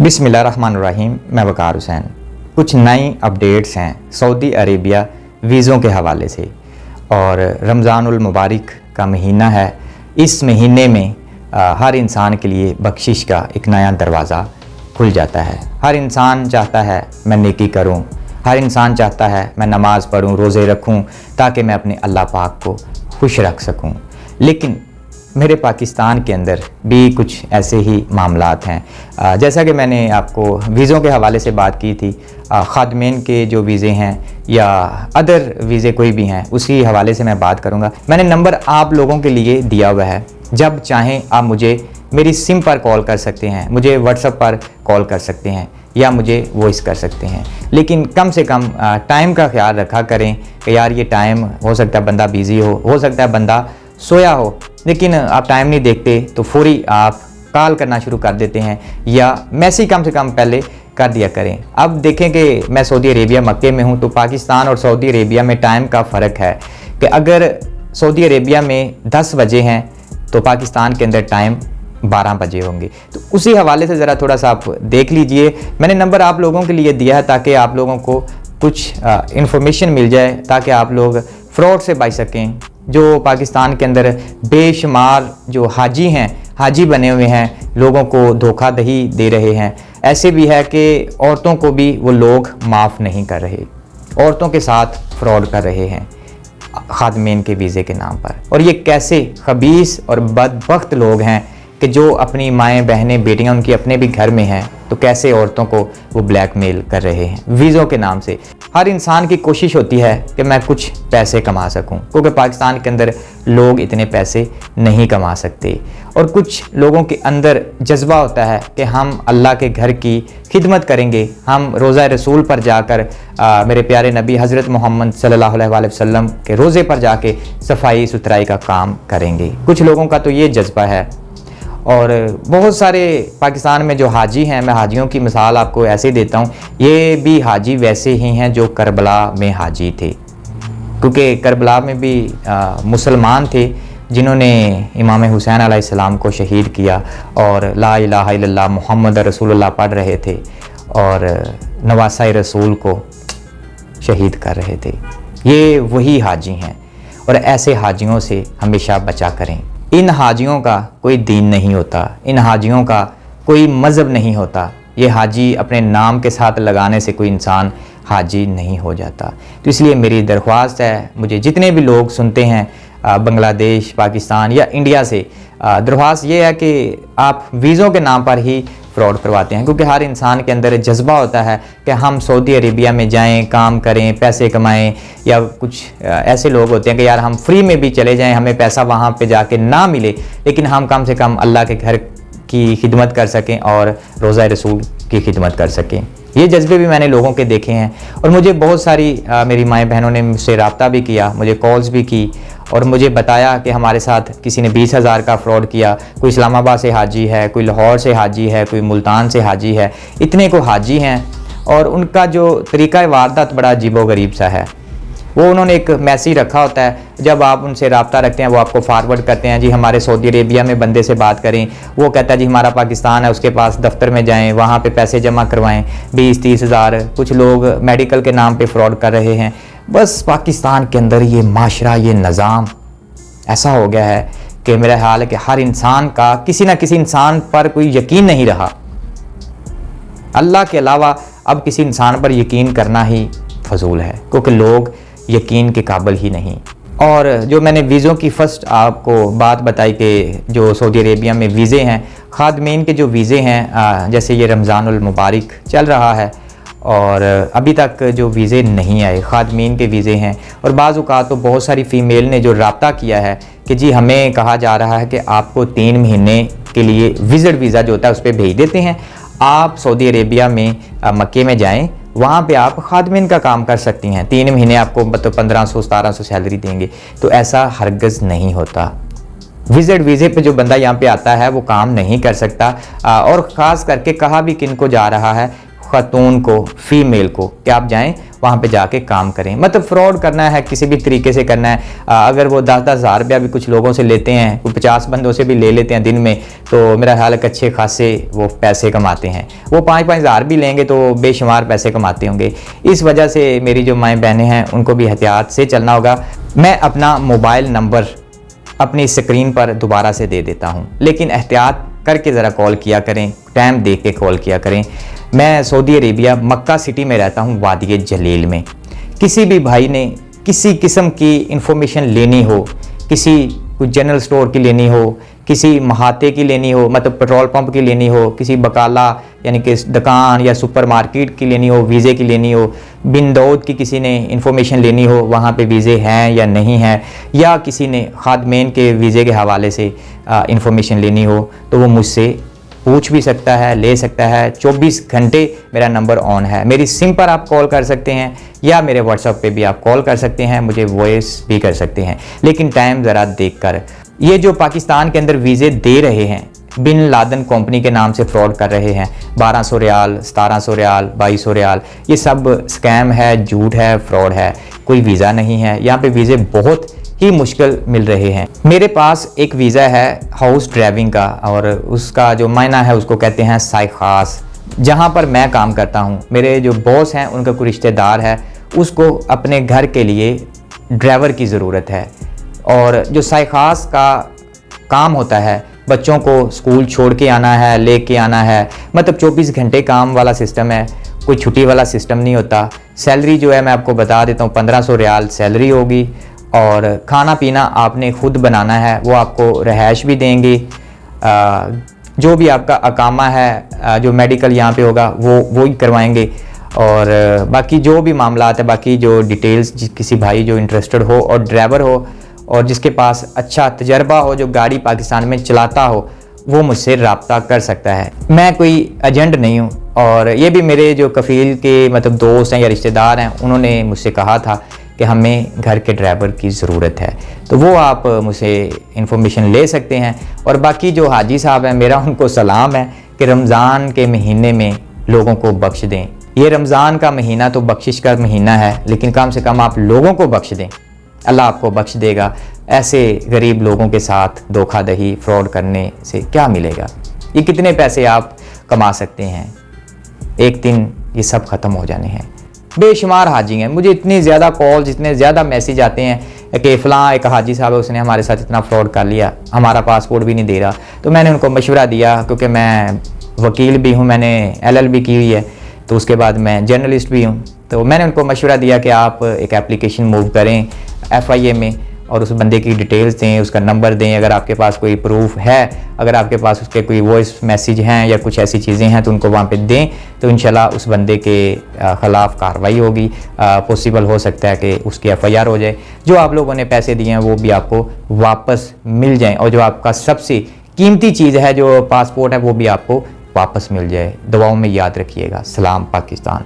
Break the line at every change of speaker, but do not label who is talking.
बिस्मिल्लाहिर्रहमानिर्रहीम। मैं वकार हुसैन। कुछ नई अपडेट्स हैं सऊदी अरेबिया वीज़ों के हवाले से। और रमज़ानुल मुबारक का महीना है। इस महीने में हर इंसान के लिए बख्शिश का एक नया दरवाज़ा खुल जाता है। हर इंसान चाहता है मैं नेकी करूं, हर इंसान चाहता है मैं नमाज़ पढ़ूं, रोज़े रखूं ताकि मैं अपने अल्लाह पाक को खुश रख सकूं। लेकिन मेरे पाकिस्तान के अंदर भी कुछ ऐसे ही मामलात हैं। जैसा कि मैंने आपको वीज़ों के हवाले से बात की थी, ख़ादमीन के जो वीज़े हैं या अदर वीज़े कोई भी हैं उसी हवाले से मैं बात करूंगा। मैंने नंबर आप लोगों के लिए दिया हुआ है। जब चाहें आप मुझे मेरी सिम पर कॉल कर सकते हैं, मुझे व्हाट्सएप पर कॉल कर सकते हैं या मुझे वॉइस कर सकते हैं। लेकिन कम से कम टाइम का ख्याल रखा करें कि यार ये टाइम हो सकता है बंदा बिज़ी हो सकता है बंदा सोया हो, लेकिन आप टाइम नहीं देखते तो फौरी आप कॉल करना शुरू कर देते हैं या मैसेज कम से कम पहले कर दिया करें। अब देखें कि मैं सऊदी अरेबिया मक्के में हूं तो पाकिस्तान और सऊदी अरेबिया में टाइम का फ़र्क है कि अगर सऊदी अरेबिया में 10 बजे हैं तो पाकिस्तान के अंदर टाइम 12 बजे होंगे। तो उसी हवाले से ज़रा थोड़ा सा आप देख लीजिए। मैंने नंबर आप लोगों के लिए दिया है ताकि आप लोगों को कुछ इन्फॉर्मेशन मिल जाए ताकि आप लोग फ्रॉड से बच सकें। जो पाकिस्तान के अंदर बेशुमार जो हाजी हैं, हाजी बने हुए हैं, लोगों को धोखाधड़ी दे रहे हैं। ऐसे भी है कि औरतों को भी वो लोग माफ़ नहीं कर रहे, औरतों के साथ फ्रॉड कर रहे हैं ख़ादमीन के वीज़े के नाम पर। और ये कैसे खबीस और बदबख्त लोग हैं कि जो अपनी माएँ बहनें बेटियाँ उनकी अपने भी घर में हैं तो कैसे औरतों को वो ब्लैकमेल कर रहे हैं वीज़ों के नाम से। हर इंसान की कोशिश होती है कि मैं कुछ पैसे कमा सकूं, क्योंकि पाकिस्तान के अंदर लोग इतने पैसे नहीं कमा सकते। और कुछ लोगों के अंदर जज्बा होता है कि हम अल्लाह के घर की खिदमत करेंगे, हम रोज़ा रसूल पर जाकर मेरे प्यारे नबी हज़रत मोहम्मद सल्लल्लाहु अलैहि वसल्लम के रोज़े पर जाके सफाई सुथराई का काम करेंगे। कुछ लोगों का तो ये जज्बा है। और बहुत सारे पाकिस्तान में जो हाजी हैं, मैं हाजियों की मिसाल आपको ऐसे ही देता हूँ, ये भी हाजी वैसे ही हैं जो करबला में हाजी थे, क्योंकि करबला में भी मुसलमान थे जिन्होंने इमाम हुसैन अलैहिस्सलाम को शहीद किया और ला इलाहा इल्लल्लाह मुहम्मद रसूलुल्लाह पढ़ रहे थे और नवासा रसूल को शहीद कर रहे थे। ये वही हाजी हैं और ऐसे हाजियों से हमेशा बचा करें। इन हाजियों का कोई दीन नहीं होता, इन हाजियों का कोई मज़हब नहीं होता। ये हाजी अपने नाम के साथ लगाने से कोई इंसान हाजी नहीं हो जाता। तो इसलिए मेरी दरख्वास्त है, मुझे जितने भी लोग सुनते हैं बांग्लादेश, पाकिस्तान या इंडिया से, दरख्वास्त ये है कि आप वीज़ों के नाम पर ही फ्रॉड करवाते हैं, क्योंकि हर इंसान के अंदर जज्बा होता है कि हम सऊदी अरेबिया में जाएं, काम करें, पैसे कमाएं। या कुछ ऐसे लोग होते हैं कि यार हम फ्री में भी चले जाएं, हमें पैसा वहाँ पे जाके ना मिले, लेकिन हम कम से कम अल्लाह के घर की खिदमत कर सकें और रोज़ा रसूल की खिदमत कर सकें। ये जज्बे भी मैंने लोगों के देखे हैं और मुझे बहुत सारी मेरी माएँ बहनों ने मुझसे रब्ता भी किया, मुझे कॉल्स भी की और मुझे बताया कि हमारे साथ किसी ने 20,000 का फ्रॉड किया। कोई इस्लामाबाद से हाजी है, कोई लाहौर से हाजी है, कोई मुल्तान से हाजी है। इतने को हाजी हैं और उनका जो तरीक़ा वारदात बड़ा अजीबोगरीब सा है। वो उन्होंने एक मैसेज रखा होता है, जब आप उनसे रब्ता रखते हैं वो आपको फारवर्ड करते हैं, जी हमारे सऊदी अरेबिया में बंदे से बात करें। वो कहता है जी हमारा पाकिस्तान है, उसके पास दफ्तर में जाएं, वहाँ पे पैसे जमा करवाएं 20-30 हज़ार। कुछ लोग मेडिकल के नाम पे फ्रॉड कर रहे हैं। बस पाकिस्तान के अंदर ये माशरा, ये निज़ाम ऐसा हो गया है कि मेरा ख्याल है कि हर इंसान का किसी ना किसी इंसान पर कोई यकीन नहीं रहा। अल्लाह के अलावा अब किसी इंसान पर यकीन करना ही फजूल है, क्योंकि लोग यकीन के काबिल ही नहीं। और जो मैंने वीज़ों की फ़र्स्ट आपको बात बताई कि जो सऊदी अरेबिया में वीज़े हैं, ख़ादमीन के जो वीज़े हैं, जैसे ये रमज़ानुल मुबारक चल रहा है और अभी तक जो वीज़े नहीं आए, ख़ादमीन के वीज़े हैं। और बाज़ औक़ात तो बहुत सारी फ़ीमेल ने जो रब्ता किया है कि जी हमें कहा जा रहा है कि आपको 3 महीने के लिए विज़िट वीज़ा जो होता है उस पर भेज देते हैं, आप सऊदी अरेबिया में मक्के में जाएं, वहाँ पे आप ख़ादमीन का काम कर सकती हैं, 3 महीने आपको मतलब 1500-1700 सैलरी देंगे। तो ऐसा हरगिज़ नहीं होता। विज़िट वीज़े पे जो बंदा यहाँ पे आता है वो काम नहीं कर सकता। और ख़ास करके कहा भी किन को जा रहा है, खातून को, फीमेल को कि आप जाएं वहाँ पे जाके काम करें। मतलब फ्रॉड करना है, किसी भी तरीके से करना है। अगर वो 10-10 हज़ार रुपया भी कुछ लोगों से लेते हैं, कोई 50 बंदों से भी ले लेते हैं दिन में, तो मेरा ख्याल है अच्छे खासे वो पैसे कमाते हैं। वो 5-5 हज़ार भी लेंगे तो बेशुमार पैसे कमाते होंगे। इस वजह से मेरी जो माएँ बहनें हैं उनको भी एहतियात से चलना होगा। मैं अपना मोबाइल नंबर अपनी स्क्रीन पर दोबारा से दे देता हूँ, लेकिन एहतियात करके ज़रा कॉल किया करें, टाइम देख के कॉल किया करें। मैं सऊदी अरेबिया मक्का सिटी में रहता हूँ, वादी जलील में। किसी भी भाई ने किसी किस्म की इंफॉर्मेशन लेनी हो, किसी कोई जनरल स्टोर की लेनी हो, किसी महाते की लेनी हो, मतलब पेट्रोल पंप की लेनी हो, किसी बकाला यानी कि दुकान या सुपरमार्केट की लेनी हो, वीज़े की लेनी हो, बिन दौद की किसी ने इंफॉर्मेशन लेनी हो वहाँ पे वीज़े हैं या नहीं हैं, या किसी ने खादमेन के वीज़े के हवाले से इंफॉर्मेशन लेनी हो, तो वो मुझसे पूछ भी सकता है, ले सकता है। 24 घंटे मेरा नंबर ऑन है। मेरी सिम पर आप कॉल कर सकते हैं या मेरे व्हाट्सएप पे भी आप कॉल कर सकते हैं, मुझे वॉइस भी कर सकते हैं, लेकिन टाइम ज़रा देखकर। ये जो पाकिस्तान के अंदर वीज़े दे रहे हैं, बिन लादन कंपनी के नाम से फ्रॉड कर रहे हैं, 1200 रियाल, 1700 रियाल, 2200 रियाल, ये सब स्कैम है, झूठ है, फ्रॉड है। कोई वीज़ा नहीं है यहाँ पे, वीज़े बहुत ही मुश्किल मिल रहे हैं। मेरे पास एक वीज़ा है हाउस ड्राइविंग का, और उसका जो मायना है उसको कहते हैं साइखास। जहाँ पर मैं काम करता हूँ, मेरे जो बॉस हैं उनका कोई रिश्तेदार है, उसको अपने घर के लिए ड्राइवर की ज़रूरत है। और जो साइखास का काम होता है, बच्चों को स्कूल छोड़ के आना है, ले के आना है, मतलब 24 घंटे काम वाला सिस्टम है, कोई छुट्टी वाला सिस्टम नहीं होता। सैलरी जो है मैं आपको बता देता हूँ, 1500 रियाल सैलरी होगी, और खाना पीना आपने खुद बनाना है, वो आपको रहायश भी देंगे। जो भी आपका अकामा है, जो मेडिकल यहाँ पे होगा वो ही करवाएंगे। और बाकी जो भी मामलात है, बाकी जो डिटेल्स, किसी भाई जो इंटरेस्टेड हो और ड्राइवर हो और जिसके पास अच्छा तजर्बा हो, जो गाड़ी पाकिस्तान में चलाता हो, वो मुझसे रब्ता कर सकता है। मैं कोई एजेंट नहीं हूँ, और ये भी मेरे जो कफ़ील के मतलब दोस्त हैं या रिश्तेदार हैं, उन्होंने मुझसे कहा था कि हमें घर के ड्राइवर की ज़रूरत है, तो वो आप मुझसे इंफॉर्मेशन ले सकते हैं। और बाकी जो हाजी साहब हैं, मेरा उनको सलाम है कि रमज़ान के महीने में लोगों को बख्श दें। ये रमज़ान का महीना तो बख्शिश का महीना है, लेकिन कम से कम आप लोगों को बख्श दें, अल्लाह आपको बख्श देगा। ऐसे गरीब लोगों के साथ धोखाधड़ी, फ्रॉड करने से क्या मिलेगा? ये कितने पैसे आप कमा सकते हैं, एक दिन ये सब ख़त्म हो जाने हैं। बेशुमार हाजी हैं, मुझे इतनी ज़्यादा कॉल्स, इतने ज़्यादा मैसेज आते हैं कि फ़लाँ एक हाजी साहब है, उसने हमारे साथ इतना फ्रॉड कर लिया, हमारा पासपोर्ट भी नहीं दे रहा। तो मैंने उनको मशवरा दिया, क्योंकि मैं वकील भी हूँ, मैंने LLB की हुई है, तो उसके बाद मैं जर्नलिस्ट भी हूँ। तो मैंने उनको मशवरा दिया कि आप एक एप्लीकेशन मूव करें FIA में, और उस बंदे की डिटेल्स दें, उसका नंबर दें। अगर आपके पास कोई प्रूफ है, अगर आपके पास उसके कोई वॉइस मैसेज हैं या कुछ ऐसी चीज़ें हैं, तो उनको वहाँ पे दें, तो इंशाल्लाह उस बंदे के ख़िलाफ़ कार्रवाई होगी। पॉसिबल हो सकता है कि उसकी FIR हो जाए। जो आप लोगों ने पैसे दिए हैं वो भी आपको वापस मिल जाएँ, और जो आपका सबसे कीमती चीज़ है, जो पासपोर्ट है, वो भी आपको वापस मिल जाए। दुआओं में याद रखिएगा। सलाम पाकिस्तान।